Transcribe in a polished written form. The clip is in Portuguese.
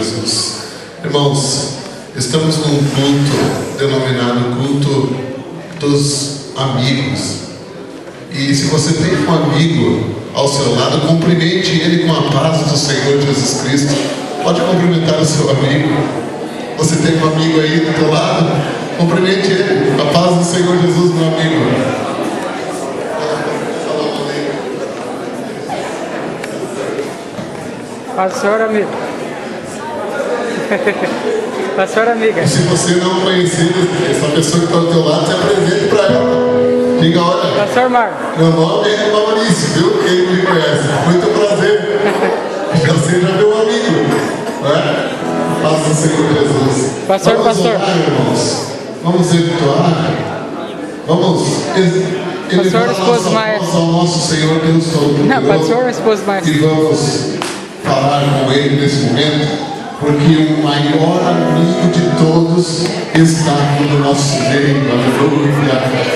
Jesus. Irmãos, estamos num culto denominado culto dos amigos. E se você tem um amigo ao seu lado, cumprimente ele com a paz do Senhor Jesus Cristo. Pode cumprimentar o seu amigo. Você tem um amigo aí do teu lado? Cumprimente ele. A paz do Senhor Jesus, meu amigo. Pastor amigo. Pastor amiga. E se você não conhecer essa pessoa que está ao teu lado, se apresente para ela. Diga, olha, Pastor Marco. meu nome é Maurício, viu? Quem me conhece? Muito prazer. Já seja meu amigo. Né? Paz do Senhor Jesus. Pastor. Orar, irmãos. Vamos efetuar. Vamos elevar nossa voz ao nosso Senhor Deus Todo-Poderoso. Não, pastor, esposo mais. E vamos falar com Ele nesse momento, porque o maior amigo de todos está no nosso meio. Aleluia.